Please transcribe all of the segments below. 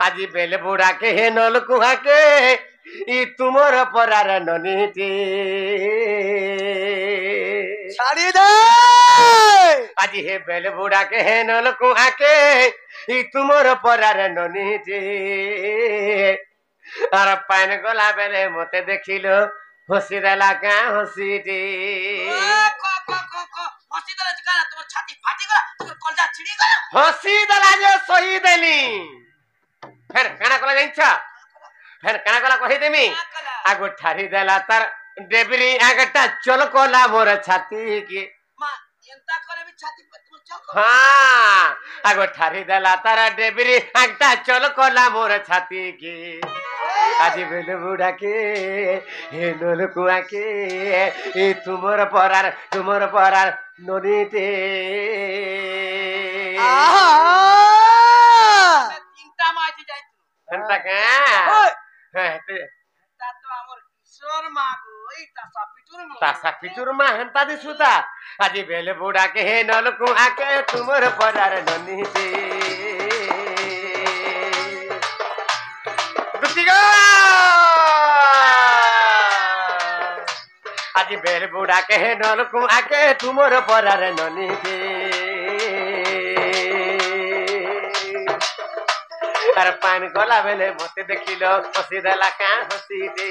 আজি বেলে বুড়া কে হে নল কুহা কে ই তুমর পরার ননীতি ছাড়ি দে আজি হে বেলে বুড়া কে হে নল কুহা কে ই তুমর পরার ননীতি আর পাইন গলা বেলে মতে দেখিল হসি দেলা কা হসিটি হসি দেলা যে সহি দেলি ফের কানা কলা জানিছ ফের কানা কলা কহি দেমি আগো ঠারি দেলা তার ডেবরি আগটা চল কলা মোর ছাতি কি हाँ आगो ठारी देला तारा डेबरी आगटा चल कला मोर छाती की আজি বেলে বুড়া কে হে নল কুয়া কে এ তোমার পরার নদীতে তিনটা মাঝে যাইতো ঘন্টা কে হ্যাঁ তা তো আমার কিশোর মা গো এই तासा पिटुर मा हेंता दिसुता আজি বেলে বুড়া কে হে নল কুয়া কে তোমার পরার নদীতে দুতিগো আজি বেলে বুড়া কে হে নল কুয়া কে তোমার পরার নদীতে আর পান গলা বেলে মতে দেখিল হসি দেলা কা হসিতে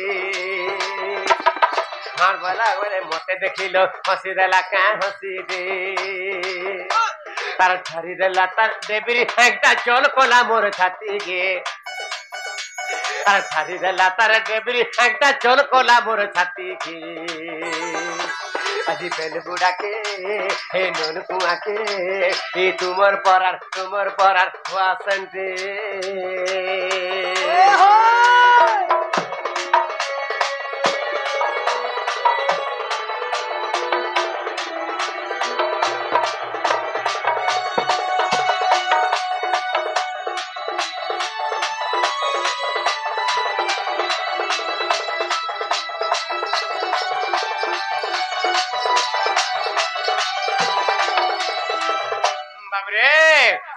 हार वाला बोले मोते देखिलो हसी देला का हसी दे तार छारी देला तार देबरी एकटा चल कोला मोर छाती गे तार छारी देला तार देबरी एकटा चल कोला मोर छाती गे আজি বেলে বুড়া কে হে নন কুয়া কে এই তোমার পরার ওয়াসন্তে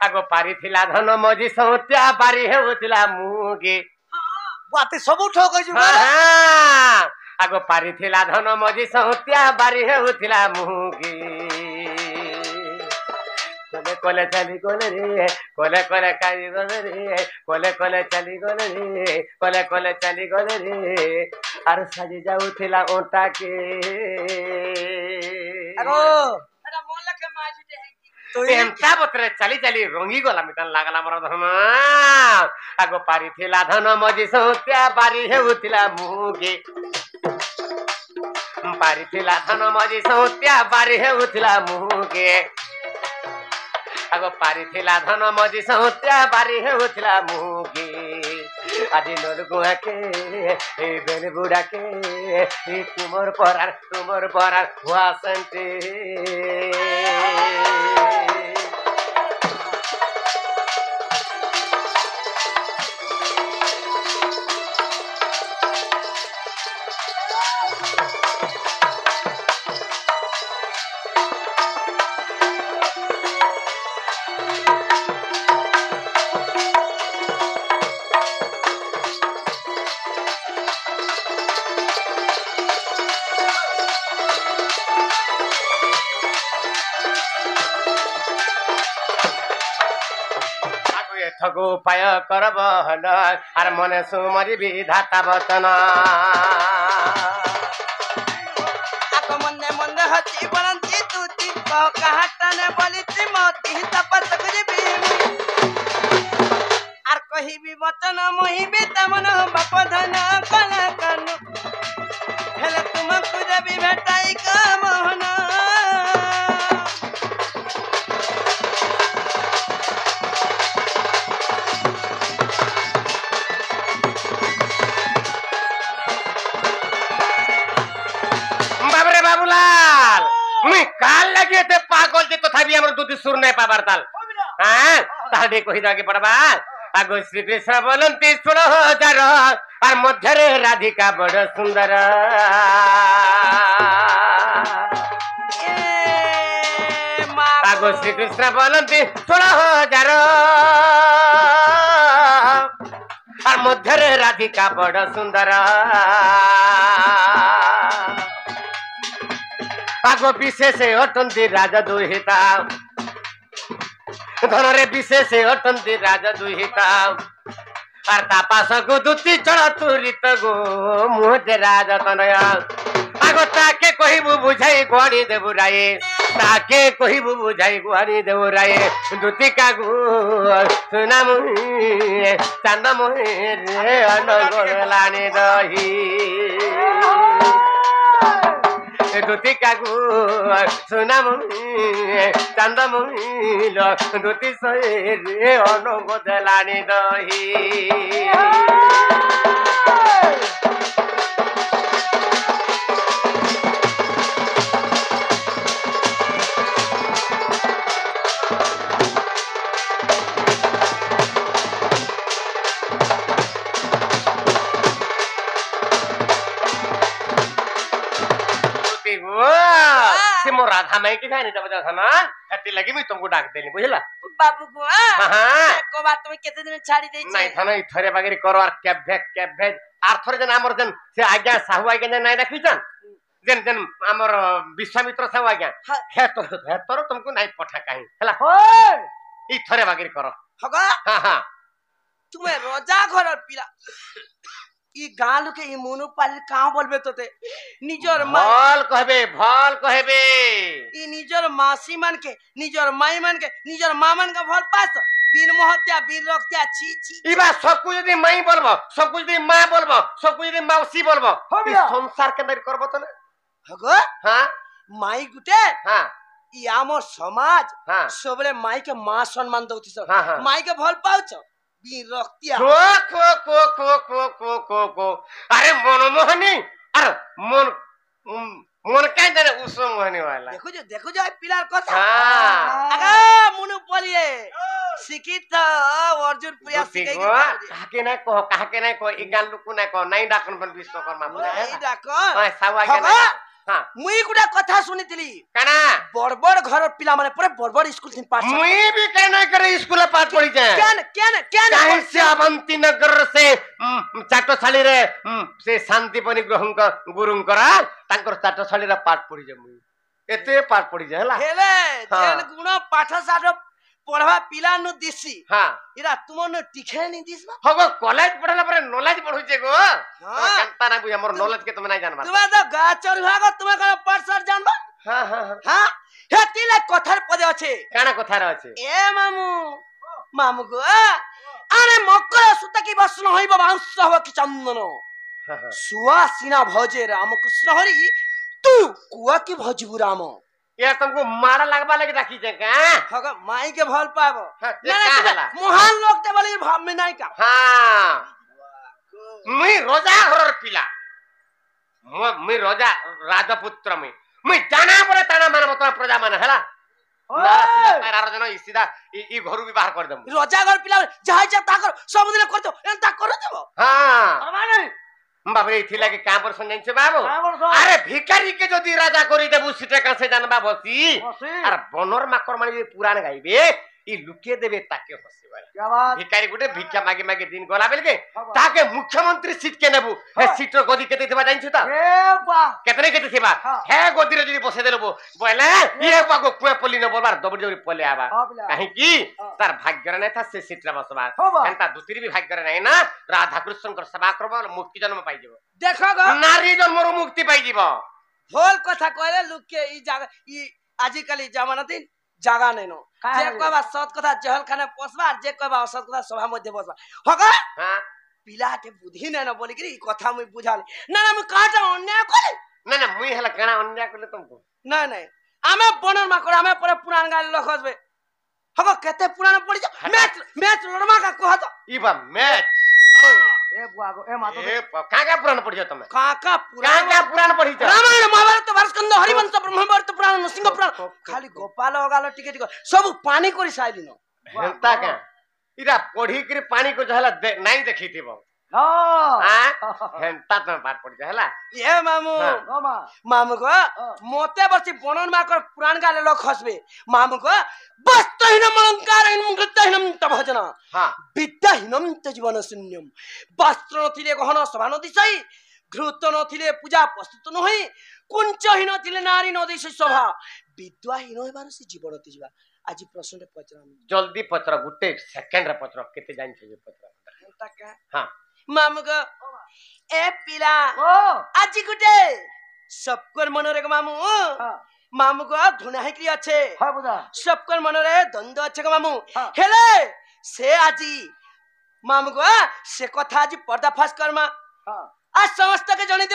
आगो पारी थिला धन मजी सौत्या पारी हेउथिला मुगे बाते सब ठोक छु आगो पारी थिला धन मजी सौत्या पारी हेउथिला मुगे कोले कोले चली गोले रे कोले कोले काई गोले रे कोले कोले चली गोले रे कोले कोले चली गोले रे आर साजी जाउथिला ओटा के आगो एटा मोन लखे माजी दे तो एंता बतरे चली चली रंगी गला मिटन लागला मोर धन आगो पारी थिला धन मजी सौत्या पारी हेउथिला मुगे पारी थिला धन मजी सौत्या पारी हेउथिला मुगे आगो पारी थिला धन मजी सौत्या पारी हेउथिला मुगे আজি নল কুয়া কে এই বেলে বুড়া কে এই তোমার পরার ওয়াসন্তে ठगो उपाय करब हल आर मने सुमरी विधाता वचन आको मन्ने मन्ने हची बनंती तुती कहटाने बोलिती मोती तपत करबी आर कहिबी वचन मोहिबी तमन बाप धन कला कनु हेले तुमको देबी भेटाई का मोहन बाबूलाल मैं काल लगे थे पागल जे तथापि हमर दूध सुर नहीं पाबार ताल हां ताडे कहि दागे पड़बा आगो श्री कृष्ण बोलंती 16,000 और मध्य रे राधिका बड़ सुंदर आगो श्री कृष्ण बोलंती 16,000 मध्य राधिका बड़ सुंदर आगो विशेष अटंती राजा दुहिता धनरे विशेष अटंती राजा दुहिता और तापास को दुती चढ़ तुरित गो मुहते राजा तनया आगो ताके कहबू बुझाई गुआनी देबू राये ताके कहबू बुझाई गुआनी देबू राये दुती का गो सुना मुही चांद मुही रे अनगोलानी दही दुती का गो सुना मुही चांद मुही दुती सहे रे अनगोलानी दही राधा मैं की भाई जब था ना हती लगी मैं तुमको डाक देनी बुझला बाबू को हां को बात तुम केते दिन छाड़ी देई नहीं था ना इथरे बागरी करो और कैब आर थरे जन हमर जन से आज्ञा साहू आज्ञा नहीं रखी जन जन जन हमर विश्वामित्र साहू आज्ञा हे तो तुमको नहीं पठा काई हला इथरे बागरी करो हगा हां हां तुम्हें रोजा घर पिला ई गाल के ई मुनुपाली कां बोलबे तोते निजर भल कहबे ई निजर मासी मन के निजर माई मन के निजर मामन का भल पास बिन मोहत्या बिन रखत्या छी छी ई बात सब कुछ यदि माई बोलबो सब कुछ यदि मां बोलबो सब कुछ यदि मौसी बोलबो ई संसार के अंदर करबो त ना हगो हां माई गुटे हां ई आमो समाज हां सबले माई के मां सम्मान दउती सब हाँ। माई के भल पाउछ बिन रखत्या को अरे मनमोहनी अरे मन मन काय देने उसो मोहनी वाला देखो जो पिलार कथा हां आगा मुनुपालिए शिक्षित अर्जुन प्रिया सिकै काके नै को ई गाल लुकु नै को नै डाकन बन विश्वकर्मा बोले ई डाकन हां सावा के नै हां मुई गुडा कथा सुनितली काना बड़बड़ घर पिला माने पूरे बड़बड़ स्कूल थिन पाठ मुई भी कहना करे स्कूल पाठ पढ़ी जाए केन काहे से अवंती नगर से चाटशाली रे से शांतिपनी गुरुं करा तांकर चाटशाली रे पाठ पढ़ी जाए मुई एते पाठ पढ़ी जाए हला हेले जेन गुण पाठ साठ पढ़वा पिला नु दिसी हां इरा तुमन टिखे नि दिसबा हगो कॉलेज पढ़ला पर नॉलेज पढ़ु जे गो कांता ना बुझ हमर नॉलेज के तुम नै जानबा तुम तो गाचर भाग तुम का पाठ सर जानबा हां हां हां हेतिले कथार पदे अछि काना कथा रे अछि ए मामू गो अरे मकर सुत की बस न होइबा मांस हो कि चंदन सुवासिना भजे राम कृष्ण हरि तू कुआ की भजबु राम ये तुमको मारा लगबा लगे राखी जे का हग माई के भल पाबो ना महान लोग ते बोली भाव में नहीं का हां मुई रोजा हरर पिला मुई रोजा राजपुत्र मुई जाना पड़े ताना माने बता प्रजा माने हला ना सीधा तारा जन सीधा ई घर भी बाहर कर दम रोजा घर पिला जहां जा ताकर सब दिन करतो एंता कर देबो हां परवा नहीं बाबरे इथिला के काम पर सुन जाइछे बाबू अरे भिखारी के जदी राजा करी देबु सिटे का से जानबा बसी अरे बनर माकर माने पुराण गाइबे ई लुके देबे ताके हसीबा क्या बात भिखारी गुटे भिक्षा मागे मागे दिन गला बेलके ताके मुख्यमंत्री सीट के नेबु हे सीट गदी केते थिबा जाइछु ता ए बा केतने केते थिबा हे गदी रे जदी बसे देलबो बोले ये बागो कुए पल्ली न बोलबार दबड़ जबरी पले आबा काहे की तार भाग्य रे नै था से सीट रे बसबा एंता दुसरी भी भाग्य रे नै ना राधा कृष्ण कर सेवा करबो मुक्ति जन्म पाइ जेबो देखो गो नारी जन्म रो मुक्ति पाइ जेबो होल कथा कहले लुके ई जागा ई आजिकली जमाना दिन जागा नै नो जे कहबा सत कथा जहल खाने पोसबा जे कहबा असत कथा सभा मध्ये बसबा हगा हां पिलाटे बुद्धि नै न बोली कि ई कथा मुई बुझाले ना ना मुई काटा अन्याय करे ना ना मुई हला काना अन्याय करले तुमको ना नहीं आमे बनर मा कर आमे पर पुराण गाल लखसबे हगो केते पुराण पड़ी जा मैच लड़मा का कहत ई बा मैच ए बुआगो ए मातो ए काका पुराण पढ़ियो तमे काका पुराण पढ़ी जा रामायण महाभारत भारतखंड हरिवंश ब्रह्मवर्त पुराण नृसिंह पुराण खाली गोपाल होगालो टिके टिके सब पानी कोरी साइलिनो हेंता का इरा पढ़ी के पानी को जहला नहीं देखी थिबो ହେନ୍ତା ତମେ ପାଠ ପଢିଛ ହେଲା ଏ ମାମୁ ମାମୁ କ ମତେ ବର୍ଷି ବଣନ ମାକର ପୁରାଣ ଗାଲେ ଲୋକ ହସବେ ମାମୁ କ ବସ୍ତହୀନ ମଳଙ୍କାରହୀନ ମୃତହୀନମ ତ ଭଜନ ବିଦ୍ୟାହୀନମ ତ ଜୀବନ ଶୂନ୍ୟମ ବସ୍ତ୍ର ନଥିଲେ ଗହନ ସଭା ନଦିଶାଇ ଘୃତ ନଥିଲେ ପୂଜା ପ୍ରସ୍ତୁତ ନୁହେଁ କୁଞ୍ଚହୀନ ଥିଲେ ନାରୀ ନଦିଶ ଶୋଭା ବିଦ୍ୟାହୀନ ହେବାର ସେ ଜୀବନ ଯିବା ଆଜି ପ୍ରଶ୍ନଟେ ପଚରା ଜଲ୍ଦି ପଚର ଗୋଟେ ସେକେଣ୍ଡରେ ପଚର କେତେ ଜାଣିଛ ଯେ ପଚର ହଁ ମାମୁ କ ଏ ପିଲା ଆଜି ଗୋଟେ सबकर मनरे को मामू मामू को धुना है कि अच्छे सबकर मनरे द्वंद्व अच्छे को मामू हेले से आजी मामू को से कथा आज पर्दाफाश करमा आज समस्त के जणे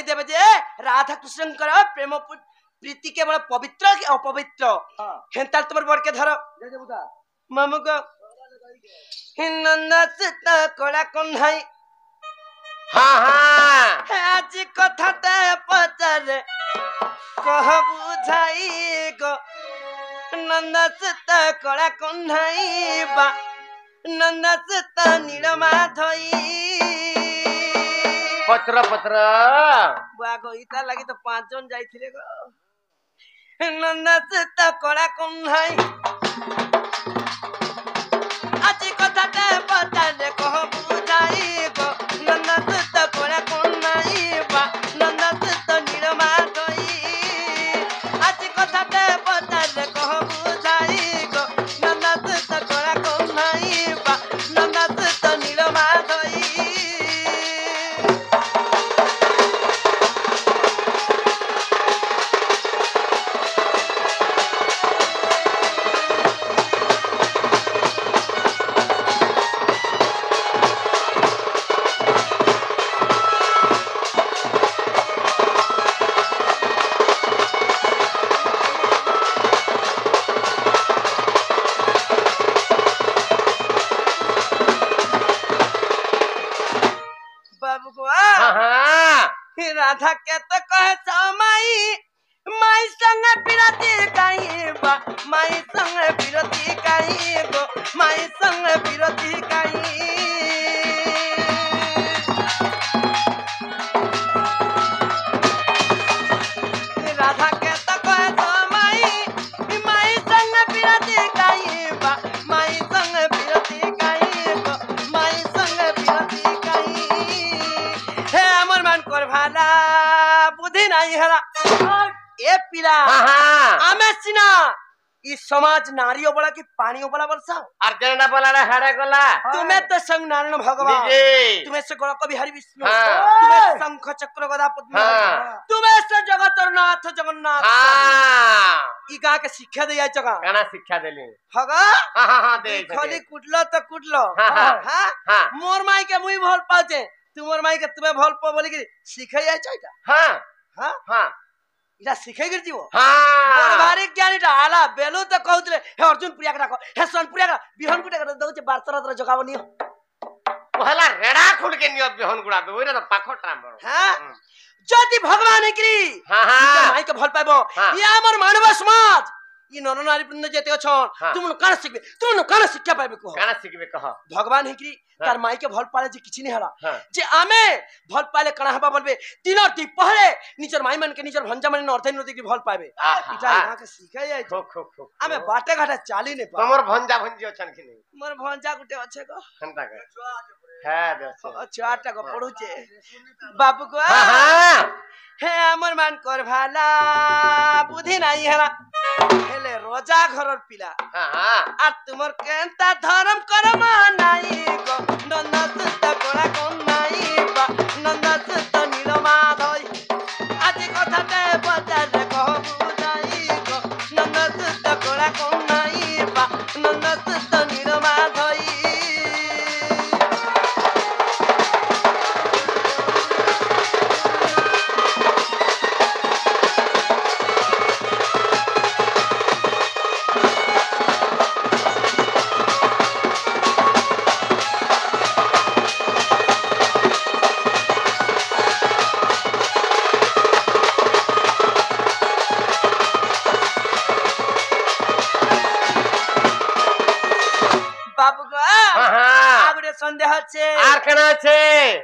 देबे जे राधा कृष्ण कर प्रेम प्रीति केवल पवित्र कि अपवित्र हेंताल तमर बड़ के धर मामू को हिनंदा सीता कोला कन्हाई हाँ हाँ आज कथा ते पचारे कह बुझाई गो नंदा सीता कोला कन्हाई बा नंदा सीता नीलमा धई पत्र पत्र बुआ गईता लगी तो 5 जन जाइथिले गो नंदा सीता कोला कन्हाई आज कथा ते पचारे कह बुझाई गो नंदा सीता कोला कन्हाई बा नंदा सीता नीलमा धई आज कथा ते पचारे कह बुझाई गो नंदा सीता कोला कन्हाई बा नंदा सीता नीलमा धई राधा के तो कहे समाई माई संग बिरती काई बा माई संग बिरती काई गो माई संग बिरती काई राधा के तो कहे समाई माई संग बिरती काई बा माई संग बिरती काई गो माई संग बिरती काई हे अमर मान कर भाला बुद्धि नहीं हला ए पिला आमे सिना ई समाज नारियो बड़ा की पानियो बड़ा वर्षा अर्जेंडा बोला रे हरे गला तुम्हें तो संग नारायण भगवान तुम्हें से गण कवि हरि विष्णु तुम्हें शंख चक्र गदा पद्म तुम्हें से जगतनाथ जगन्नाथ ई गा के शिक्षा दे जाय जगह गाना शिक्षा देली हगा हां दे खाली कुटलो तो कुटलो हां मोर माई के मुई भल पाचे तुमर माई के तुम्हें भल पा बोली कि सिखाई जाय चाइता हां हां हां इला सिखाई करजीवो हां मोर भारी ज्ञानीटा आला बेलु त कहउतले हे अर्जुन प्रिया का हे सोनप्रिया का बिहन गुटे का दउचे 12 जगावनी पहला रेडा खुल के नियो बिहन गुडा दे ओरे त पाखोटा हमर हां जति भगवान एकरी हां हां माई के भल पाइबो ये हमर मानव समाज ई नर नारी वृंद जेते छन तुम काना सिखबे तुम काना शिक्षा पाइबे को काना सिखबे कह भगवान हेकरी तार माई के भल पाले जे किछि नहीं हला जे आमे भल पाले कना हबा बोलबे तीनों दी पहले निजर माई मन के निजर भंजा मन अर्धन नदी के भल पाइबे इटा यहां के सिखाई जाय खो खो खो आमे बाटे घाटा चाली ने पा तमर भंजा भंजी अछन कि नहीं मोर भंजा गुटे अच्छे को खंता के है देसे अच्छा आटा को पढुचे बाबू को हे हमर मान कर भाला बुद्धि नाही हला हेले रोजा घरर पिला आ तुमर केंता धर्म कर्म नाही गो नंदा सुत कोला कोन नाही बा नंदा सुत नीलमा धई आज कथा ते बजार कह बुझाई गो नंदा सुत कोला कोन नाही बा नंदा सुत नीलमा धई সঙ্গে সন্দেহ আছে আর কেন আছে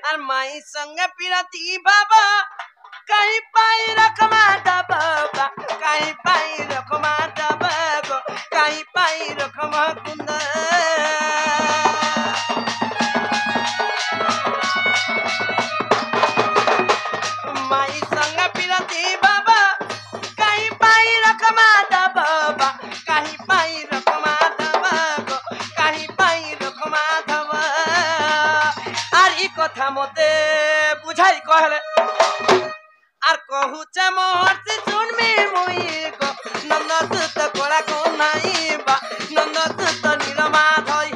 আর মায়ের সঙ্গে পিরাতি বাবা কাহি পাই রকমা বাবা কাহি পাই রকমা বাবা কাহি পাই রকমা কুন্দ মায়ের সঙ্গে পিরাতি বাবা কাহি পাই রকমা বাবা কাহি পাই রকমা বাবা কাহি পাই রকমা বাবা আর এই কথা মতে বুঝাই কহলে আর কহুছে মহর্ষি শুনবি মুই গো নন্দ তুত কোড়া কো নাই বা নন্দ তুত নীলমা ধই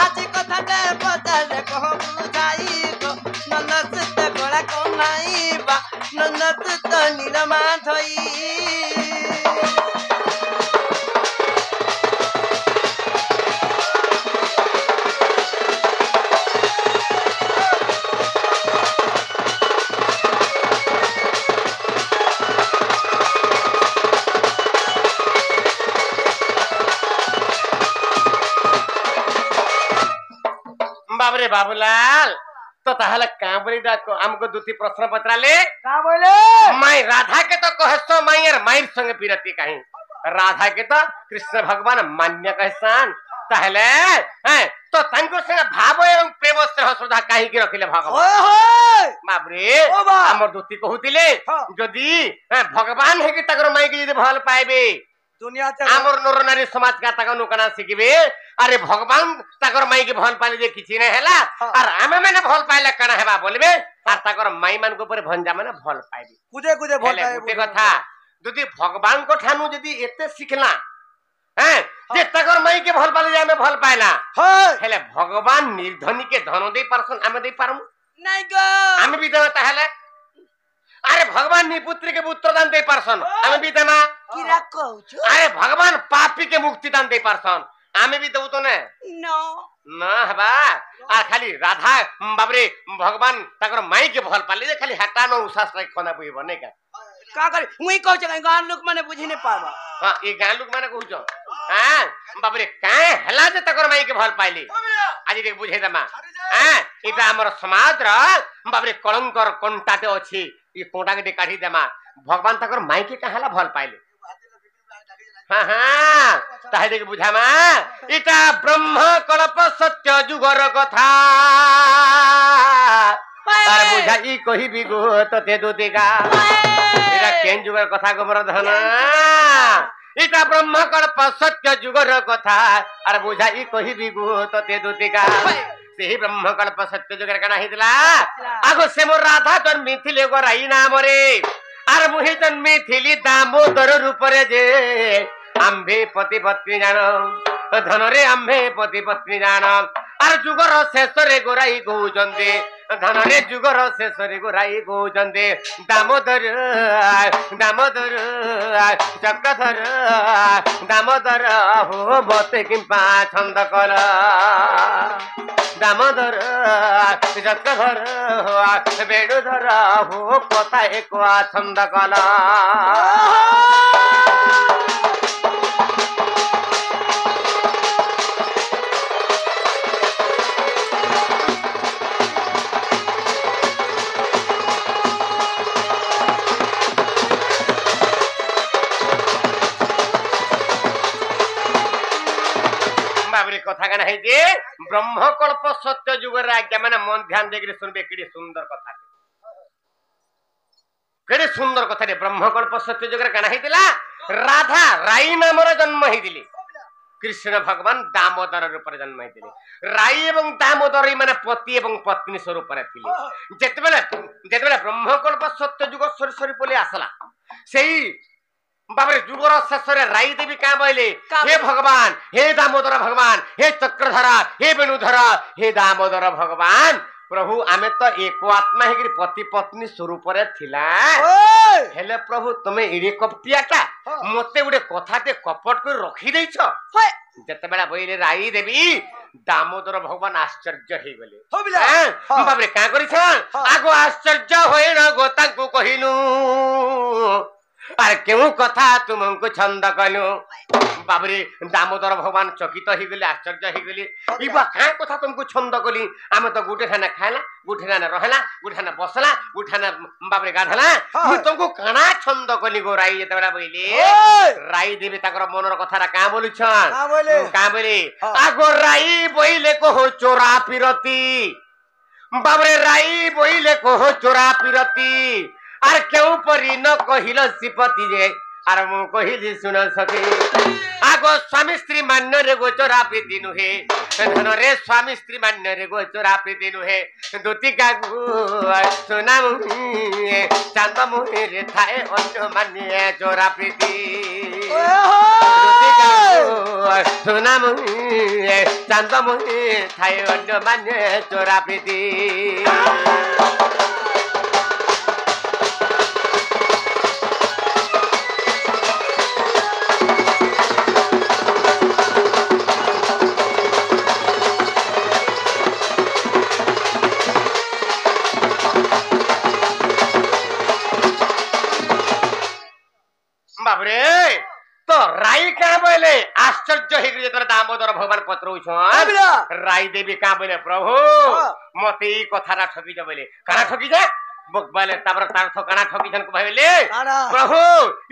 আজ কথাটা পচারে কহ বুঝাই গো নন্দ তুত কোড়া কো নাই বা নন্দ তুত নীলমা ধই बाबरे बाबूलाल तो ताहले का बोली डाको हमको दूती प्रश्न पत्राले का बोले माई राधा के तो कहसो माईर माईर संगे पिरती कहीं राधा के तो कृष्ण भगवान मान्य कहसान ताहले हैं तो तंको संगे भाव एवं प्रेम स्नेह श्रद्धा काहे की रखिले भगवान ओए होय बाबरे ओ बा हमर दूती कहूतिले हाँ। जदी भगवान है कि तकर माई के जदी भल पाइबे दुनिया ते आमर नर नारी समाज का तक नुकना शिखबे अरे भगवान तकर माई के भल पाइले जे किछि नै हैला हाँ। और आमे माने भल पाइले कना हेबा बोलबे और तकर माई मान के ऊपर भंजा माने भल पाइबे कुदे कुदे भल हेले पाए गुटे कथा जदी भगवान को ठानु जदी एते सिखला हैं जे तकर माई के भल पाइले जे आमे भल पाइला होय हेले भगवान निर्धनी के धन दे परसन आमे दे पारमु नहीं गो आमे भी देता हेले अरे भगवान निपुत्री के पुत्र दान दे परसन आमे भी देना की रखो अरे भगवान पापी के मुक्ति दान दे परसन आमे भी देउ तो ने नो ना हबा आ खाली राधा बाबरे भगवान तकर माई के भल पाले जे खाली हटा न उसास रे खना बुई बने का करे मुई कहू छ गान लोक माने बुझी नै पाबा हां ए गां लोक माने कहू छ हां बाबरे काहे हला जे तकर माई के भल पाइले आज देख बुझे दमा हां इटा हमर समाज रा बाबरे कलंकर कंटाते अछि ई कोंटा के काढी देमा भगवान तकर माई के कहाला भल पाइले हां हां ताहे देख बुझामा इटा ब्रह्म कल्प सत्य जुगर कथा तार बुझाई कहि बिगो तते दुतिका इटा केन जुगर कथा गोबर धन इटा ब्रह्म कल्प सत्य जुगर कथा आर बुझाई कहि बिगो तते दुतिका सेही ब्रह्म कल्प सत्य जुगर कना हितला आगो से मोर राधा जन्मी थिले गोराई नाम रे आर मुहि जन्मी थिली दामोदर रूप रे जे आम्भे पति पत्नी जान धन रे आम्भे पति पत्नी जान आर जुगर शेष रे गोराई गौजंदे धन रे जुगर शेष रे गोराई गौजंदे दामोदर दामोदर चक्रधर दामोदर हो बते किंपा छंद कर दामोदर चक्रधर बेणुधर हो कथा एक छंद कला कथा कना है जे ब्रह्मकल्प सत्य जुगर आज्ञा माने मन ध्यान देके सुनबे केडी सुंदर कथा केडी सुंदर कथा रे ब्रह्मकल्प सत्य जुगर कना हैतिला राधा राई नाम रे जन्म हैतिले कृष्ण भगवान दामोदर रूप रे जन्म हैतिले राई एवं दामोदर माने पति एवं पत्नी स्वरूप रे थिले जेतेबेले ब्रह्मकल्प सत्य जुग सरी सरी बोले आसला सेही बाबरे जुगर शेषरे राई देवी का बोले हे भगवान हे दामोदर भगवान हे चक्रधरा हे वेणुधरा हे दामोदर भगवान प्रभु आमे तो एको आत्मा है पति पत्नी स्वरूप रे थिला हेले प्रभु तमे इरे कपटियाटा मते गुडे कथाते कपट कर रखी दैछ जते बेला बोइले राई देवी दामोदर भगवान आश्चर्य हे गले बाबरे का करिछ आगो आश्चर्य होय न गोता को कहिनु আর কেউ কথা তুমକୁ ছন্দ কলু বাবরে দামোদর ভগবান চকিত হইগলি আশ্চর্য হইগলি ইবা কাঁ কথা তুমକୁ ছন্দ কলি আমি তো গুটে ঠানে খাইলা গুটে ঠানে রহলা গুটে ঠানে বসলা গুটে ঠানে বাবরে গাধলা মু তুমକୁ কানা ছন্দ কলি গো রাই যেতবেলা বইলি রাই দেবী তাকর মনর কথাটা কাঁ বলুছন কাঁ বলি আগো রাই বইলে কহ চোরা পিরতি বাবরে রাই বইলে কহ চোরা পিরতি আর কেউ পরি ন কহিল শ্রীপতি যে আর মু কহিলি শুন সখী আগো স্বামী স্ত্রী মান্য রে গোচরা প্রীতি নুহে ধন রে স্বামী স্ত্রী মান্য রে গোচরা প্রীতি নুহে দুতি কাগু সোনা মুহে চাঁদ মুহে রে থায়ে অন্য মানে চোরা প্রীতি দুতি কাগু সোনা মুহে চাঁদ মুহে থায়ে অন্য মানে চোরা প্রীতি বাবরে তো রাই কাঁ বলে আশ্চর্য হয়ে গেছে তোর দামোদর ভগবান পত্র রাই দেবী কাঁ বলে প্রভু মতে এই কথাটা ঠকি যা বলে কানা ঠকি যা বলে তারপর তার কানা ঠকি জন ভাবিলে প্রভু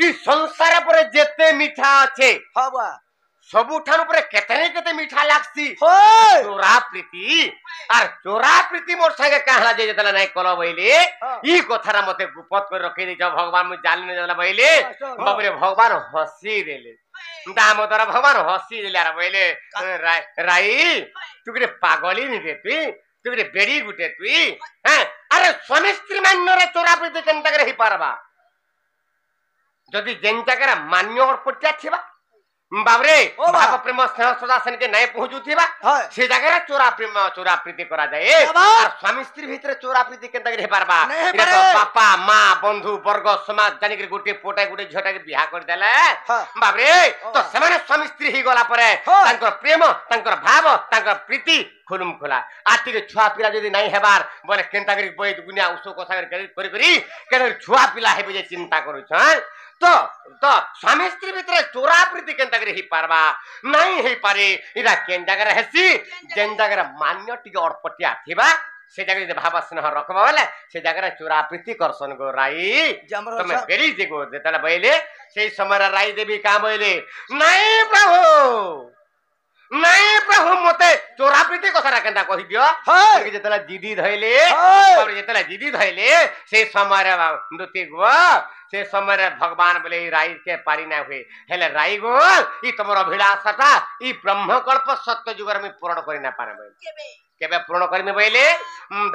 এই সংসার পরে যেতে মিঠা আছে सबुठान उपरे केतने केते मीठा लागसी चोरा प्रीति आर चोरा प्रीति मोर संगे कहला जे जतला नै कलो बइले ई कथारा मते गुपत कर रखि दे जब भगवान मु जानि नै जला बइले बाबरे भगवान हसी देले दामोदर भगवान हसी देले आर बइले राई तुकरे पागली नि रे तुकरे बेडी गुटे तुई हैं अरे स्वामी स्त्री मान्य रे चोरा प्रीति केनता करे ही पारबा जदी जेनता करे मान्य और पट्या थिबा बाबरे भाव प्रेम स्नेह सदासन के नहीं पहुंचुथिबा से जगह चोरा प्रेम चोरा प्रीति करा जाए और स्वामी स्त्री भीतर चोरा प्रीति केनता करे पारबा इरा तो बापा मां बंधु वर्ग समाज जानि के गुटे पोटा गुटे झटा के बियाह कर देले बाबरे तो समान स्वामी स्त्री ही गला परे तांकर प्रेम तांकर भाव तांकर प्रीति खुलुम खुला आती के छुआ पिला जदी नहीं हेबार बोले केनता करी बोई गुनिया उसो कथा करी केन छुआ पिला हेबे जे चिंता करू छ तो तो स्वामी स्त्री भीतर चोरा प्रीति केनता करे ही पारबा नहीं हे पारे इरा केन जगह हेसी जेन जगह मान्य टिके अड़पटिया थिबा से जगह जे भाव स्नेह रखबा वाले से जगह चोरा प्रीति करसन गो राई तमे बेरी जे गो देतला बइले से समय राई देवी का बइले नहीं प्रभु मते चोरा प्रीति कथा केनता कहि दियो कि जेतला जिदी धइले और जेतला जिदी धइले से समय रे दुती गो से समय भगवान बोले राई के पारी ना हुए हेले राई गो ई तमर अभिलाषाटा ई ब्रह्मकल्प सत्य जुगर में पूर्ण करि ना पारे केबे पूर्ण करमे बइले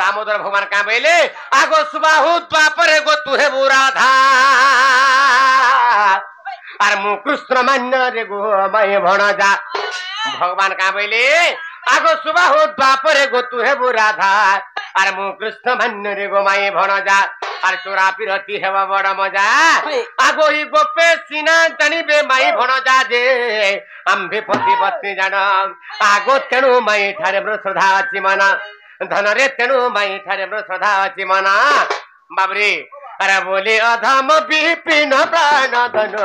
दामोदर भगवान का बइले आगो सुबाहुत बापरे गो तुहे बुराधा आर मु कृष्ण मान्य रे गो मय भणजा भगवान का बइले आगो सुबाहुत बापरे गो तुहे बुराधा आर मु कृष्ण मान्य रे गो मय भणजा आर चोरा पिरती हेवा बड़ मजा आगो ही गोपे सीना जानिबे माई भणजा जे आम्भे पति पत्नी जान आगो तेणु माई ठारे ब्र श्रद्धा अछि मना धन रे तेणु माई ठारे ब्र श्रद्धा अछि मना बाबरे अरे बोले अधम विपिन प्राण धन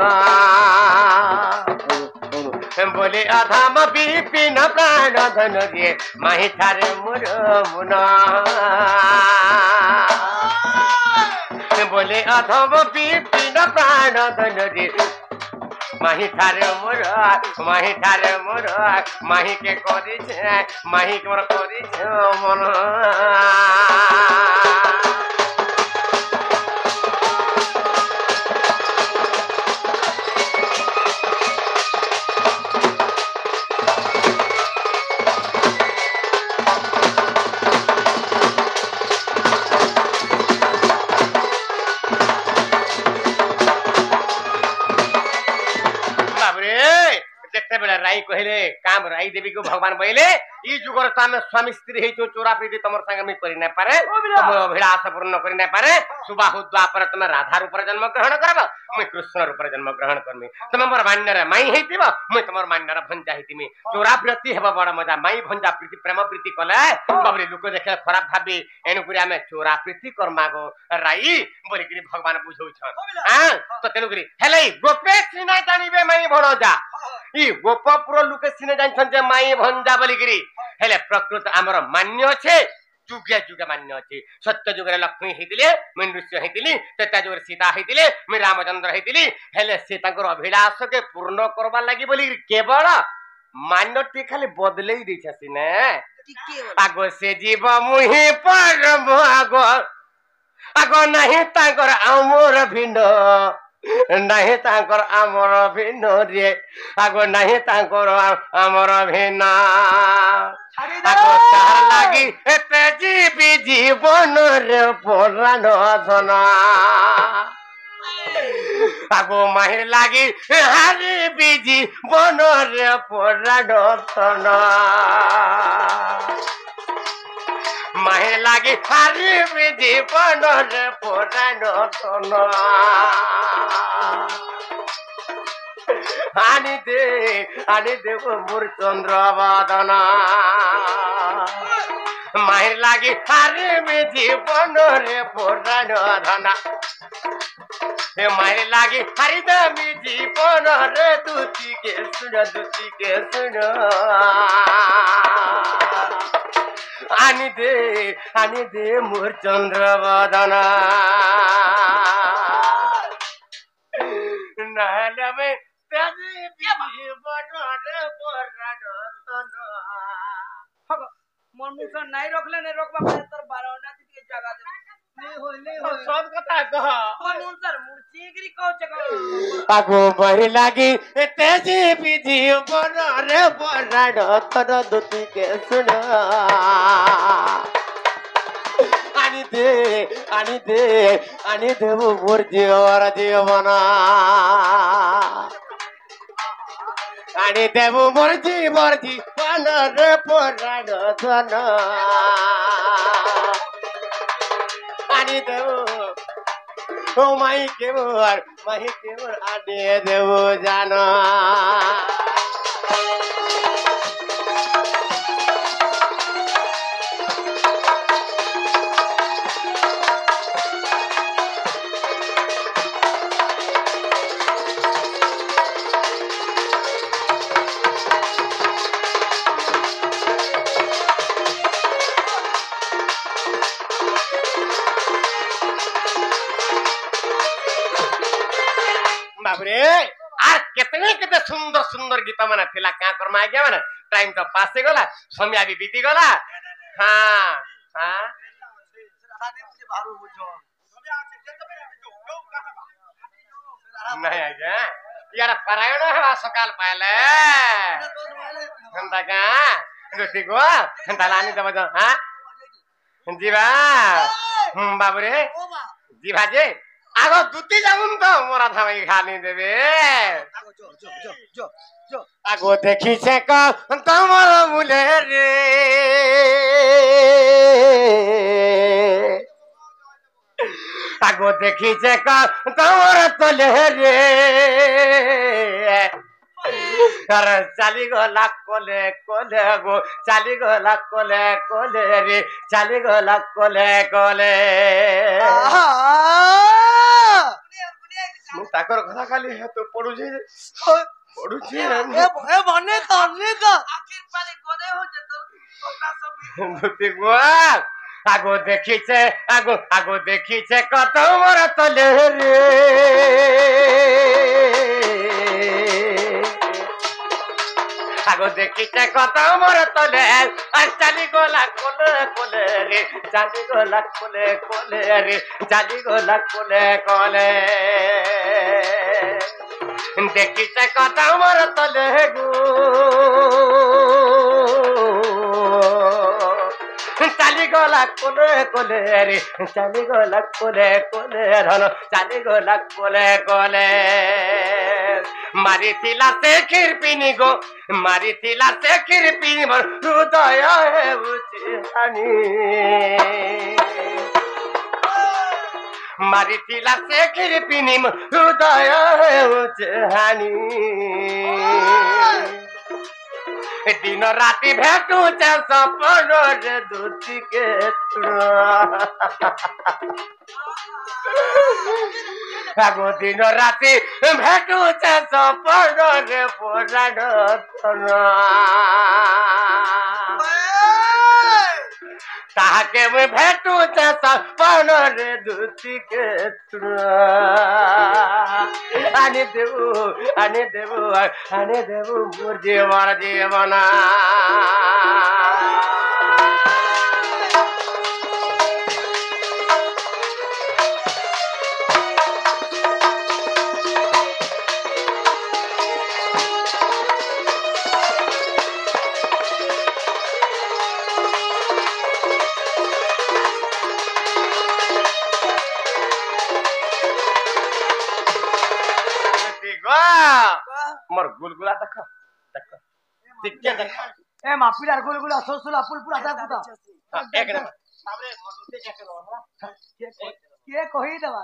बोले अधम विपिन प्राण धन रे माई ठारे मोर मुना बोले अधम विपिन प्राण धन रे माही ठारे मोर माही के करी छे माही के मोर करी छे मन राई कहले काम राई देवी को भगवान बइले ई जुगर तो आम स्वामी स्त्री हेचु चोरा प्रीति तुम संगे मी करि नै पारे तुम अभिलाष पूर्ण करि नै पारे सुबाहु द्वापर तुम राधा रूप जन्म ग्रहण करब मुई कृष्ण रूप जन्म ग्रहण करमी तुम मोर मान्यर माई हेतिब मुई तुमर मान्यर भंजा हेतिमी चोरा प्रीति हेब बड़ मजा माई भंजा प्रीति प्रेम प्रीति कले बाबरे लोक देखे खराब भाबी एनु करी आमे चोरा प्रीति कर्मा गो राई बोली करी भगवान बुझौछन हां तो तेनु करी हेलै गोपे सिना जानिबे माई भणजा ई गोपपुर लोके सिने जान्छन जे माई भंजा बोली करी हेले प्रकृत आमर मान्य छे जुगे जुगे मान्य अछि सत्य जुगे लक्ष्मी हेतिले मनुष्य हेतिली तेता जुगे सीता हेतिले मैं रामचंद्र हेतिली हेले से ताकर अभिलाष के पूर्ण करबा लागि बोली केवल मान्य टी खाली बदलेई दै छथि ने आगो से जीव मुहि परम आगो नहीं ताकर आमर भिन्न नहीं ताकर आमर भिन्न रे आगो नहीं ताकर आमर भिन्न आगो तार लागी एते जीवी जीवन रे पुराण धन आगो माहिर लागी हारी बीजी बन रे पुराण धन माहिर लागी हारी बीजी बन रे पुराण धन आनी दे मोर चंद्र बदन माहिर लागी हारी बीजी बन रे पुराण धन हे माहिर लागी हरिदमी जीवन रे दूती के सुन आनी दे मोर चंद्र बदन नहलबे तेजी जीवन रे पुराण धन मन मुसन नहीं रखले ने रोकबा पड़े तोर 12 ना के जगह दे सब कथा कह मन सर मुर्चीगिरी कहू छ आगो बहि लागी तेजी बिजी बन रे पुराण धन दूती के सुन आनी दे मोर जीवन आनी देव मोर जीवन रे पुराण धन आनी देव ओ माई के मोर आनी देव जाना बाबरे आर केते सुंदर सुंदर गीत माने थिला का करमा गया माने टाइम तो पास से गला समय भी बीती गला हां नहीं आगे यार पारायण है सकाल पहले हंता का रोटी को हंता लानी तो बजा हां जीवा बाबरे जीवा जे आगो दूती जाऊन तो मोरा थाई खानी देबे आगो देखी से का तमर मुले रे आगो देखी से का तमर तले रे अरे चाली गला कोले गो चाली गला कोले रे चाली गला कोले मु ताकर घर खाली है तो पडु छे ए बने करने का आखिर पाले गोदे हो जे तो कपड़ा सब धोती गुआ आगो देखी छे कत मोर तले रे आगो देखी छे कत मोर तले चाली गोला कोले रे चाली गोला कोले रे चाली गोला कोले देखी छे कत मोर तले गो চালিগলা কোলে কোলে রে চালিগলা কোলে কোলে ধন চালিগলা কোলে কোলে মারিଥିଲା ସେ କ୍ଷୀରପିନି ଗୋ ମାରିଥିଲା ସେ କ୍ଷୀରପିନି ମୋର ହୃଦୟ ହେଉଛି ହାନି ମାରିଥିଲା ସେ କ୍ଷୀରପିନି ମୋର ହୃଦୟ ହେଉଛି ହାନି दिन राति भेटुछ सपनोरे दुतिके आगो दिन राति भेटुछ सपनोरे पुराण ताके मैं भेटुछ सपनोरे दुतिके आने देवु मोर जीवन मोर गुलगुला देख देख टिके देख ए मापिलार गुलगुला सोसुला पुलपुला दाकुदा एक नंबर सामने मरते जाके रहो के कहि देबा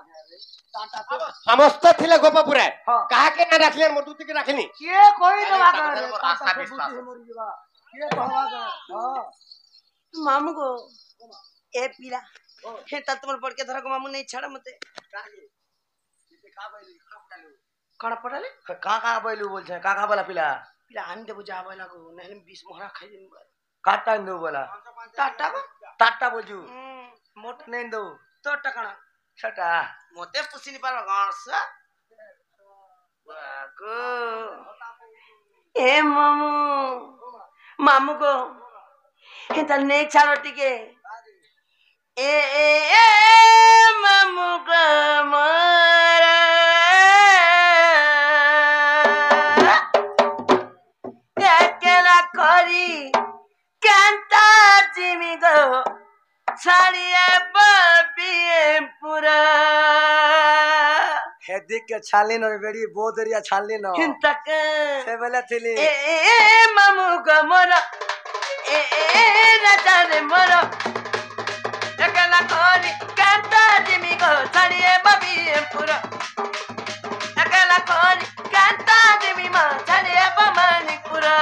समस्त थिले गोपपुरे काहा के ना रखले मोर दूती के रखनी के कहि देबा आशा विश्वास मोर जीवा के कहवा हां मामू को ए पीला हे त तुमर पड़ के धर को मामू नहीं छाड़ मते काहे का बैली कण पड़ले का बैलू बोल छे का बोला पिला पिला आन दे बुझा बैला को नहीं 20 मोहरा खाइ दिन काटा दे बोला टाटा बोजू मोट नहीं दो तो टकणा छटा मोते पुसिनी पार गांस वाको ए मामू मामू को हे त नहीं छाड़ो टिके ए ए मामू को मारा हेदी के छाली न बेड़ी बोदरिया छाली न तक से बेला थिली ए मामू को मोर ए राजा रे मोर एकला कोरी कांता जिमी को छाड़िए बबिए पूरा एकला कोरी कांता जिमी मा छाड़िए बमानी पूरा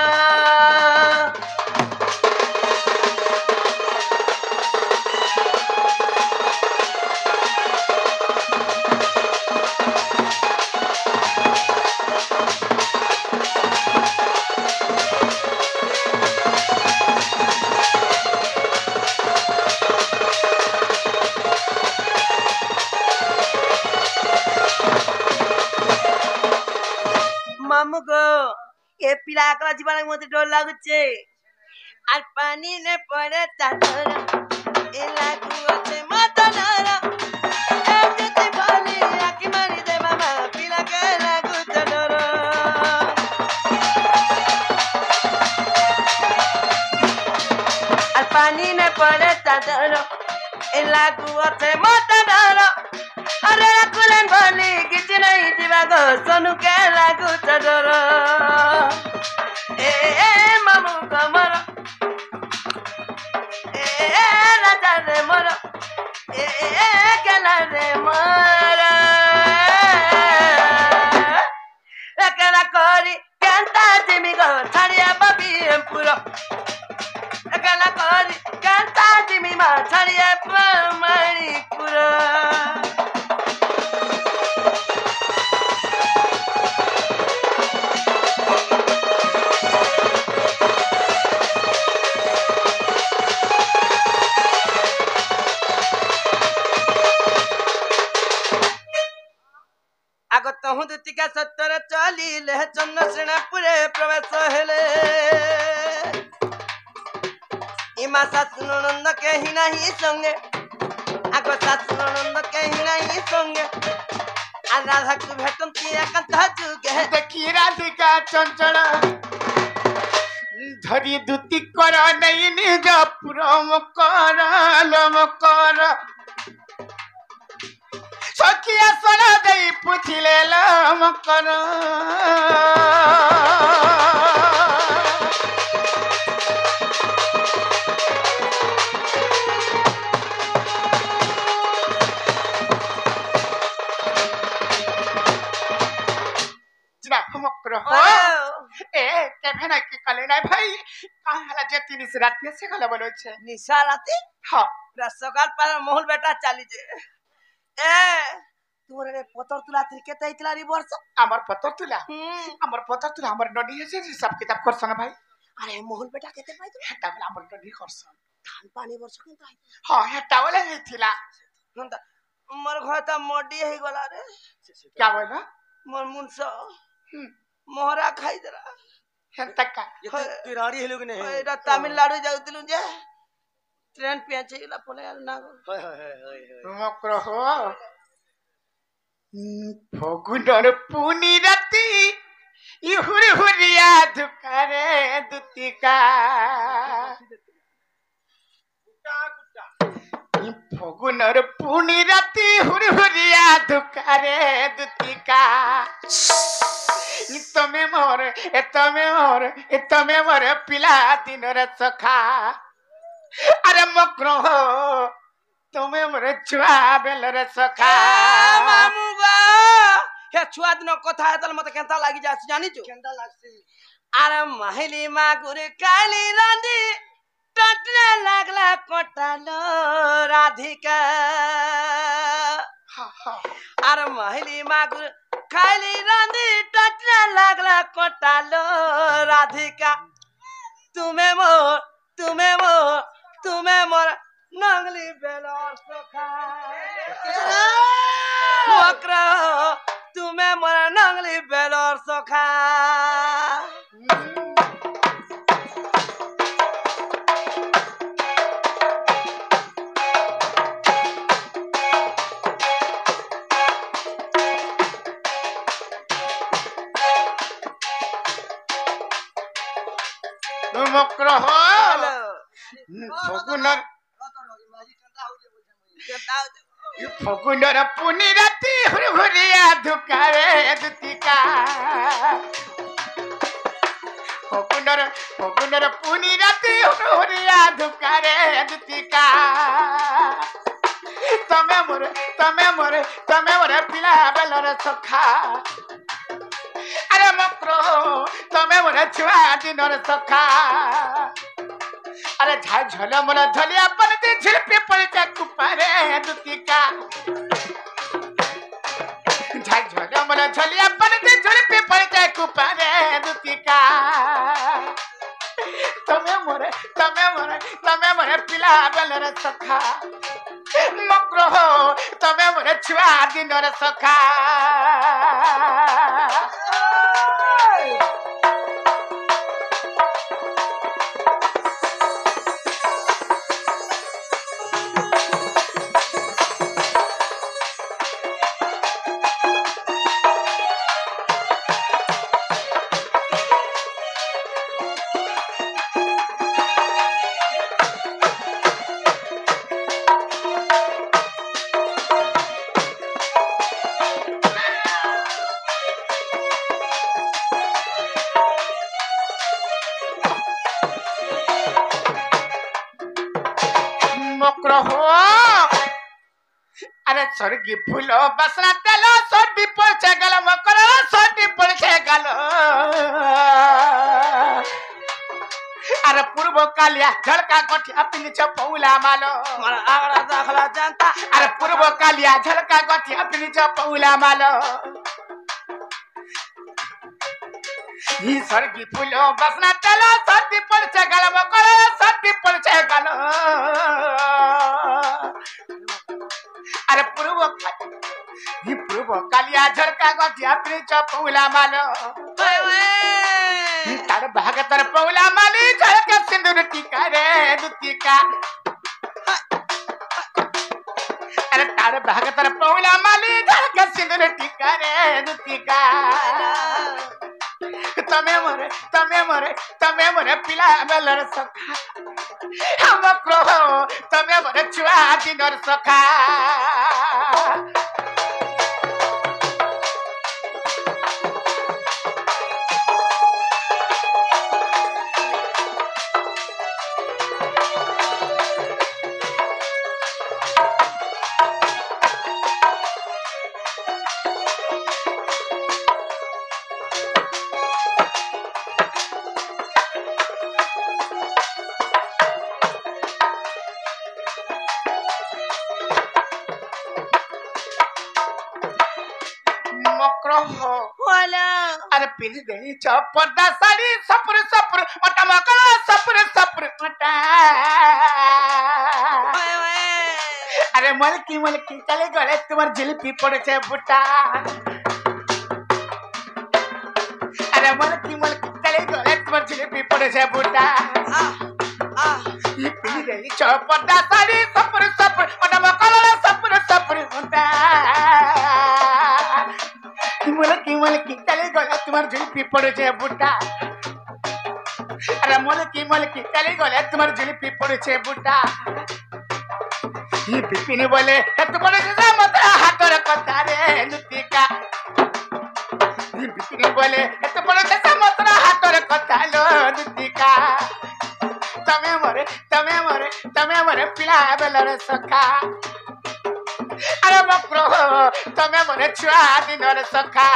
मामुको ये पिला का जीवन मते डर लागुचे আর পানি নে পড়ে চাদর এ লাগুতে মতনর এতে বলি আকি মারি দে বাবা পিলা কে লাগুতে ডর আর পানি নে পড়ে চাদর এ লাগুতে মতনর अरे कुलन बोली किछ नहीं दिवा गो सोनू के लागू चडर ए मामू कमर ए राजा रे मोर ए गला रे मोर एकला करी कांता जिमी गो छाड़िया बबी पूरा एकला करी कांता जिमी मा छाड़िया मारी पूरा दुतिका सत्तर चलिले चन्द्रसेनापुरे प्रवेश हेले इमा सासुनंद केही नाही संगे आगो सासुनंद केही नाही संगे आ राधा को भेटम किया कंता जुगे देखी राधिका चंचल धरी दुती कर नहीं निज पुरम कर सखिया सोना दे पुछले लम कर ए केभे ना के कले ना भाई काहला जे तीन से रात से गला बोलो छे निशा राती हां सकाल पर मोहल बेटा चाली जे ए तोरे पतर तुला त्रिकेत आइतला री वर्ष हमर पतर तुला हमर नडी से सब किताब करसन भाई अरे मोहल बेटा केते पाइ तो हेटा वाला हमर नडी करसन धान पानी वर्ष के ताई हां हेटा वाला हेथिला नंदा मोर घर त मोडी हे गला रे क्या बोला मोर मुनसा मोहरा खाई जरा हेता का किराड़ी हेलो के नहीं एटा तमिलनाडु जाउतिलु जे ट्रेन पे चला पले यार ना होय मकर हो फगुनर पुनी राती इहुर हुरिया धुकारे दुतिका फगुनर पुनी राती हुर हुरिया धुकारे दुतिका तमे मोर पिला दिन रे सखा अरे मक्रो हो तमे मोर छुआ बेल रे सखा मामू बा हे छुआ दिन कथा हेतल मते केंता लागि जास जानि छु केंता लागसी अरे महिली मागुर काली रांदी टटने लागला कोटालो राधिका अरे महिली मागुर खाली रांदी टटने लागला कोटालो राधिका तुम्हें मोर नंगली बेलर सखा मकर तुम्हें मोर नंगली बेलर सखा मकर हो फगुनर पुनी राती हुरिया धुकारे दुतिका फगुनर पुनी राती हुरिया धुकारे दुतिका तमे मोर पिला बेलर सखा अरे मक्रो तमे मोर छुआ दिनर सखा अरे झाल झोला मोला धलिया पर ते झिलपे पड़ता कुपारे दुतिका झाल झोला मोला धलिया पर ते झिलपे पड़ता कुपारे दुतिका तमे मोर पिला बेलर सखा मक्रो हो तमे मोर छुआ दिनर सखा अरे स्वर्गी फूल बसना तेल सर्दी पड़े गल मकर सर्दी पड़े गल अरे पूर्व कालिया झलका गठिया पिनिच पौला मालो मला आगड़ा दाखला जानता अरे पूर्व कालिया झलका गठिया पिनिच पौला मालो ही स्वर्गी फूल बसना तेल सर्दी पड़े गल मकर सर्दी पड़े गल अरे पूर्व कालिया झलका गठिया पिनिच पौला मालो तार भागतर पौला माली झलका सिंदूर टीका रे दुतिका अरे तार भागतर पौला माली झलका सिंदूर टीका रे दुतिका ତମେ ମୋର ପିଲା ବେଲର ସଖା ମକ୍ର ତମେ ମୋର ଛୁଆ ଦିନର ସଖା अरे पिन गई चौपड़ा साड़ी सपुर सपुर मोटा मकड़ा सपुर सपुर मोटा अरे मलकी मलकी चले गले तुम्हार जिलेबी पड़े छे बुटा अरे मलकी मलकी चले गले तुम्हार जिलेबी पड़े छे बुटा ये पिन गई चौपड़ा साड़ी सपुर सपुर मोटा मकड़ा सपुर सपुर मोटा मलकी चले गले तुम्हार जिलेबी पड़े छे बुटा अरे मलकी चले गले तुम्हार जिलेबी पड़े छे बुटा ये बिपिन बोले तुम्हारे जैसा मत हाथों कथा रे नुतिका ये बिपिन बोले तुम्हारे जैसा मत हाथों कथा लो नुतिका तमे मरे पिला बेलर सखा अरे मक्रो तमे मरे छुआ दिनर सखा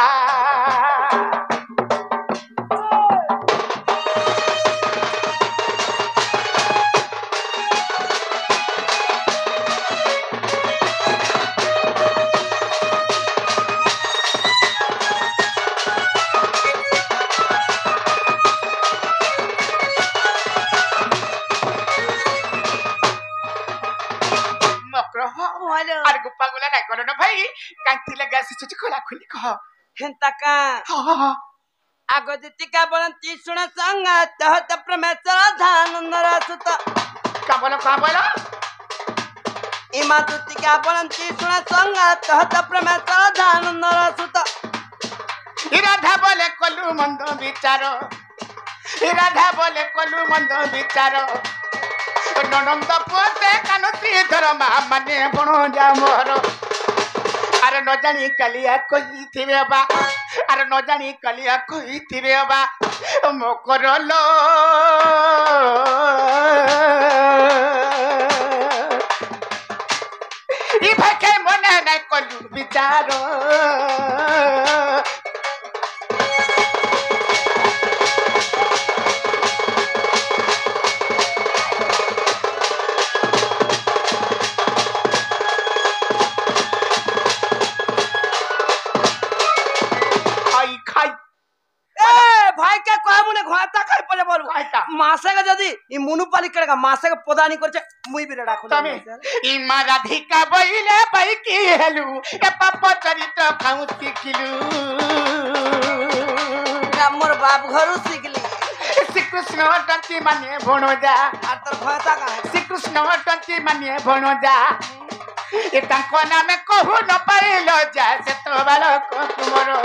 अरे गुप्पा गुला नहीं करो ना भाई कांती लगा से चुच खोला खुली कहो हेंता का आगो दितिका बोलंती सुना संगा तहत प्रमेश्वर धानंदरा सुत का बोलो इमा दितिका बोलंती सुना संगा तहत प्रमेश्वर धानंदरा सुत राधा बोले कोलू मंदो विचारो राधा बोले कोलू मंदो विचारो ननंद पोते कानो श्रीधर माने बणो जा मोर अरे न जानी कलिया कोई थिबे बा अरे न जानी कलिया कोई थिबे बा मोकर लो ई भाके मने नै कोलू विचारो मासे का जदी ई मुनुपाली करेगा मासे का पदानी करछे मुई भी रेडा खोले तमे ई राधिका बइले बई की हेलु ए पाप चरित खाउ सिखिलु हमर बाप घरु सिखली श्री कृष्ण टंती माने भणो जा आ तोर भयता का है श्री कृष्ण टंती माने भणो जा ए ताको नामे कहू न पाइलो जा से तो बालक तुमरो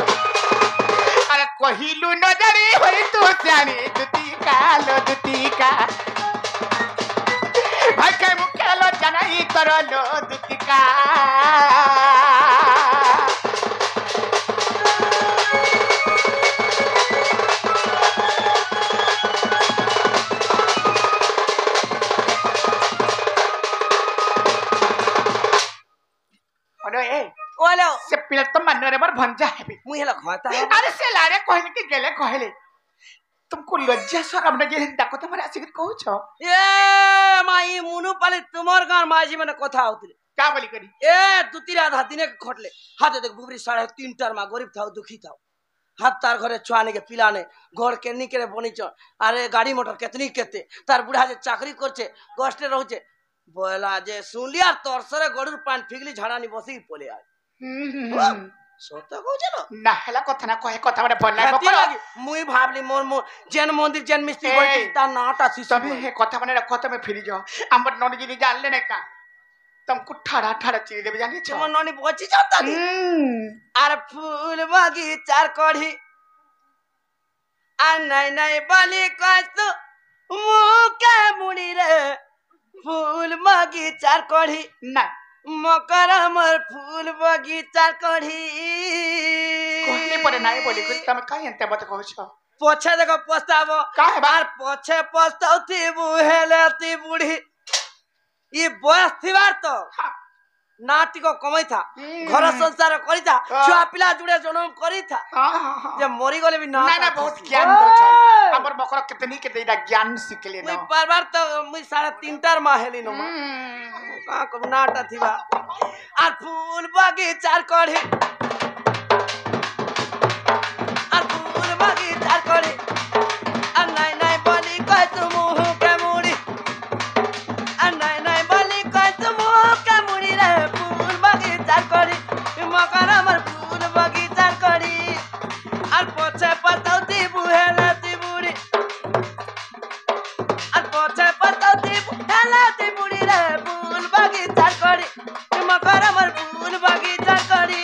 अरे कहिलु न जानी होई तू जानी दुतिका लो दुतिका भाके मुखे लो जनाई करो लो दुतिका ओलो से पिला तो मनरे बर भंजा है मुई हेला खाता अरे से लारे कहले कि गेले कहले तुमको लज्जा शरम न जे दाको तमरा आसिक कहू छ ए माई मुनुपाली तुमर गान माजी मने कथा आउतले का बोली करी ए दुती रात हाथिने के खटले हाथे देख बुबरी 3.5 टर मा गरीब थाउ दुखी थाउ हाथ तार घरे छुआने के पिलाने घर के निकरे बनिच अरे गाड़ी मोटर केतनी केते तार बुढ़ा जे चाकरी करछे गोष्टे रहछे बोला जे सुनलिया तोरसरे गडुर पान फिगली झाड़ानी बसी पोले आ सत कहछ न ना हला कथा ना कहे कथा माने बनला बकर मुई भाबली मोर जैन मंदिर जैन मिस्त्री बोलती ता नाटा सिसो तबे हे कथा माने रखो तमे फिरी जाओ हमर ननी जी जान ले का तुमको ठाड़ा ठाड़ा चीज देबे जानी छ तुम ननी बची जाता दी अरे फूल बगीचार कढ़ी নাই নাই বলি কইছো মুকে মুড়ি রে ফুল বগিচার কড়ি না মকর আমার ফুল বগিচার কড়ি কহিলি পরে নাই বলি কই তুমি কাই এন্তে মতে কইছ পছে দেখো পস্তাবো কাহে বা আর পছে পস্তাউথিবু হেলেতি বুড়ি ই বয়স থিবার তো নাটিক কমাইথা ঘর সংসার করিথা ছুয়া পিলা জুড়ে জনম করিথা যে মরি গলে বি না না বহুত জ্ঞান দছ আমার মকর কেতনি কে দেইডা জ্ঞান শিখলে মুই ন পারবার তো মুই 3.5 মা হেলি ন মা কা কব নাটা থিবা আর ফুল বাগিচার কড়ি আর ফুল বাগিচার কড়ি আর নাই নাই বলি কই তুমি কে মুড়ি আর নাই নাই বলি কই তুমি কে মুড়ি রে ফুল বাগিচার কড়ি মকর আমার ফুল বাগিচার কড়ি আর পছে পাতাউতি বুহেলাতি বুড়ি আর পছে পাতাউতি বুহেলাতি বুড়ি রে ফুল বাগিচার কড়ি মকর আমার ফুল বাগিচার কড়ি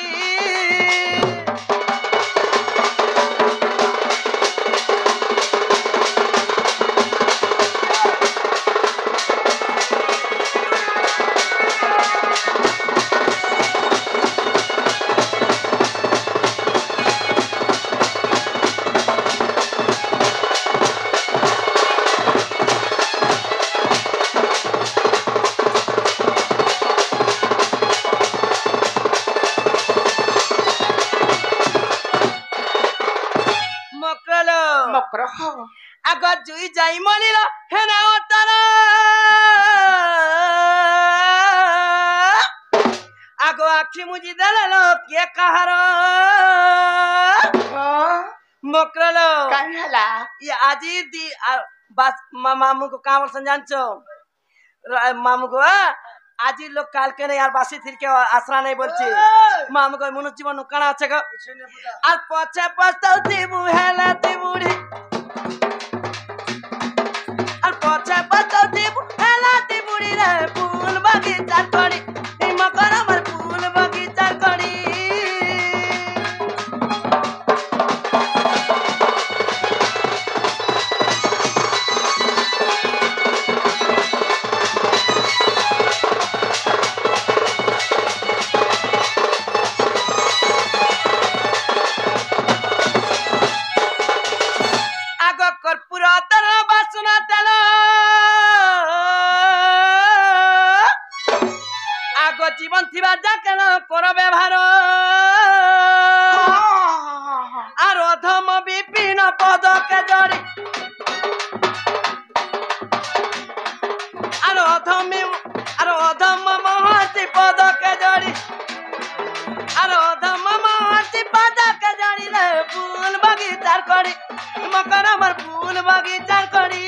মকরলো মকর আগ জুই যাই মলিল হেনা অতর আগ আখি মুজি দেল কে কাহার মকরলো কাই হলা ये आजी दी बस मामू को काम और संजानचो मामू को आजी लोग काल के नहीं यार बासी थिर के आसरा नहीं बोलची मामू को मनुष्य जीवन नुकाना আছে গো আর পছে পস্তাউতি বুহেলাতি বুড়ি আর পছে পস্তাউতি বুহেলাতি বুড়ি রে ফুল বাগিচার কড়ি এই মকর আমার ফুল বাগিচার কড়ি আগ কর্পূর তর বাসনা তেল আগ জীবন থিবা যাকেন কর ব্যবহার আর অধম বিপিন পদকে জড়ি আর অধম মহর্ষি পদকে জড়ি আর অধম মহর্ষি পদকে জড়ি রে ফুল বাগিচার করি মকর আমার ফুল বাগিচার করি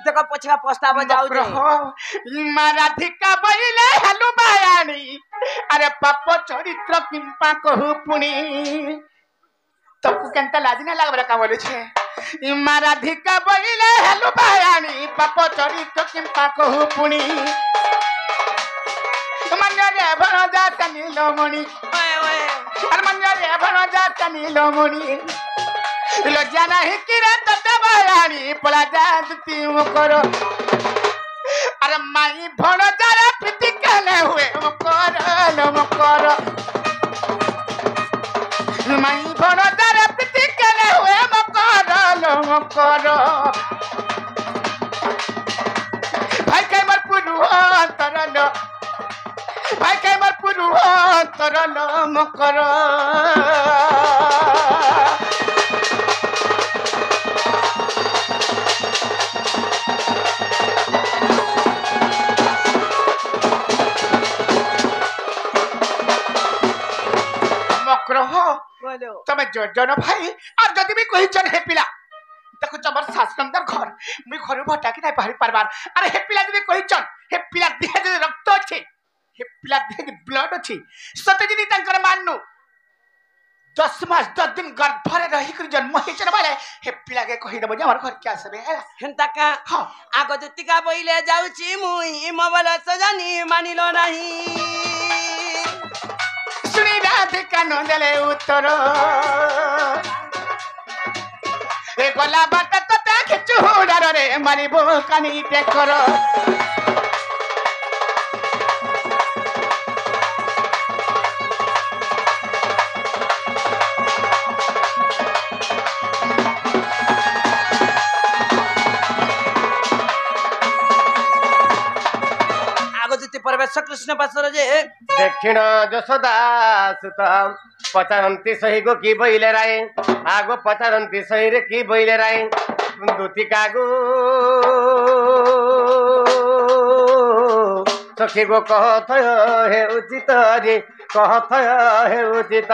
देखो पछा पस्ताव जाऊ दे রাধিকা বইলে হেলু বায়ানি আরে পাপ চরিত্র কিম্পা কহু পুনি তকু কেনতা লাজ না লাগবে কা বলেছে মা রাধিকা বইলে হেলু বায়ানি পাপ চরিত্র কিম্পা কহু পুনি মঞ্জরে ভণ যাত নীলমণি ओए ओए আর মঞ্জরে ভণ যাত নীলমণি লজ্জা নাহি কিরে ততে বায়ানি পলা যাত তিউ করো अरे माई भण जरा प्रीति कहले हुए मकर माई भण जरा प्रीति कहले हुए मकर भाई के मर पुरु तरल भाई के मर पुरु तरल मकर बोलो तमे जन भाई और जदि भी कोई जन हे पिला देखो जबर शासनदार घर मुई घर भटा कि नहीं बाहरी पारबार अरे हे पिला जदि कोई जन हे पिला देह जदि रक्त अछि हे पिला देह ब्लड अछि सते जदी तांकर माननु 10 मास 10 दिन गर्भरे रही कर जन्म हेचन बाले हे पिला के कहि देबो जे हमर घर के आसबे हेंता का हां आगो जतिका बइले जाउची मुई मोबाइल सजनी मानिलो नाही सुनी रात कानो देले उत्तर ए गला बात तो ताके चुडार रे मारिबो कानी टेकर परवेश कृष्ण पासर जे दक्षिण यशोदा सुत पचारंती सही गो की बइले राय आगो पचारंती सही रे की बइले राय दुती कागो सखी गो कहत हे उचित रे कहत हे उचित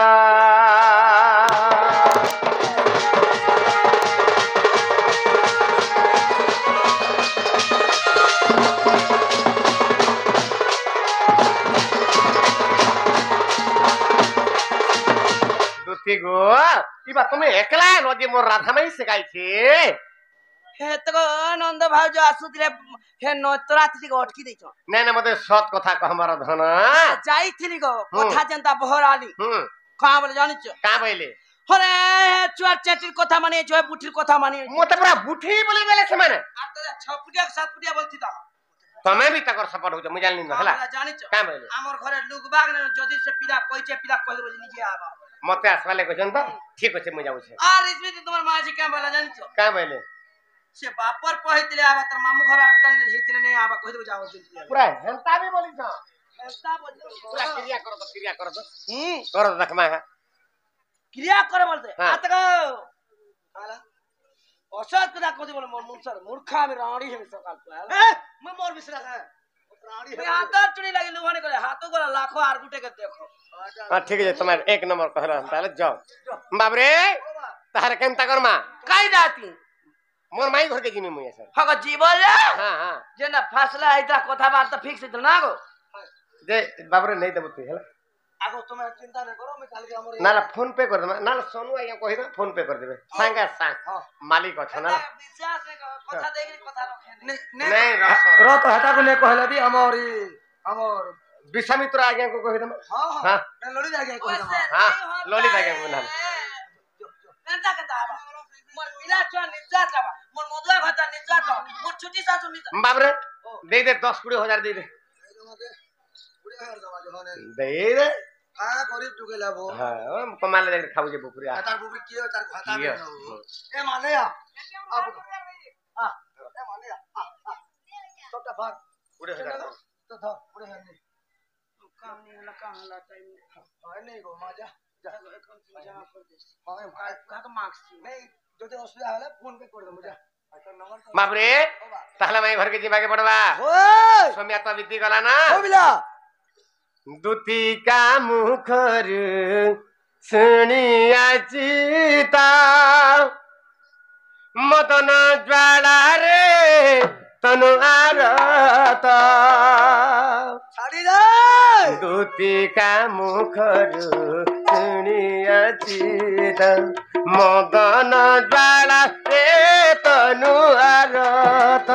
गो इबा तुम एकला नदी मोर राधा में सिखाई थी हे तो नंद भाउज आसुतिले हे नतराती को अटकी देछो नै नै मते सत कथा क हमर धन जाई थिली गो कथा जनता बहराली का बोले जानि छ का बोले हरे चुआ चेटिर कथा माने छ बुठिर कथा माने मते पूरा बुठी बोले गेले छ माने आ त 6 फुटिया 7 फुटिया बोलथि त तमे भी तकर सपोर्ट हो मुई जानि न हला जानि छ का बोले हमर घरे लुग बाग ने जदी से पीड़ा कहै पीड़ा कह देबो निजे आबा मते आसवाले कहन त ठीक होछे मुई जाउ छे आर इसमे तुम्हार माजी का बोला जानि छ का बोले से बापर पहितले आबा तर मामू घर अटकन हितले नै आबा कह देबो जाओ पूरा हेंता भी बोली छ हेंता बोल पूरा क्रिया करो तो करो देखमा है क्रिया करे बोलते आतक आला औसत कदा को बोले मोर मुसर मूर्खा में राणी है सकाल तो ए मैं मोर बिसरा है राणी है हाथ चुनी लगी लुहाने करे हाथों को लाखों आर गुटे के देखो हां ठीक है तुम्हारे एक नंबर कहला ताले जाओ बाप रे तार केनता करमा काई जाती मोर माई घर के जिमी मुई सर हग जीवन हां हां जे ना फैसला आइता कथा बात फिक्स इतना ना गो जे बाप रे नहीं देबो तू हला आगो तुम चिंता न करो मैं काल के हमर नाला फोन पे कर दे नाला सोनू आइया कहि दे फोन पे कर देबे सांगा सांग मालिक छ ना विश्वास से कथा देगी कथा रखे नहीं रो तो हटा को ने कहले भी हमर विश्वामित्र आज्ञा को कहि दे हां लड़ी आज्ञा कहि दे हां लड़ी आज्ञा को नाम केनता केनता आबा मोर मिला छ निजा जाबा मोर मदुआ भाता निजा छ मोर छुटी सासु निजा बाप रे दे 10-20 हजार दे 20 हजार दबा जो ने दे रे का गरीब जुगेला वो हां कमाल दे खाऊ जे बुपुरी आ तार बुपुरी कियो तार खाता में ए माने आ ए माने आ छोटा भाग 20 हजार तो था 20 हजार नहीं काम नहीं हला टाइम है नहीं गो माजा जा जमा कर दे हां का मार्क्स नहीं যদি অসুবিধা হলে ফোন পে করে দেব যা আচ্ছা নম্বর बाप रे ताहला माई घर के जिमा के पड़वा ओए सोमिया तो बीती गला ना ओ बिला दुती का मुखर सुनिया चिता मदन ज्वाला रे तनु आरत ছাড়ি দে दुती का मुखर सुनिया चिता मदन ज्वाला रे तनु आरत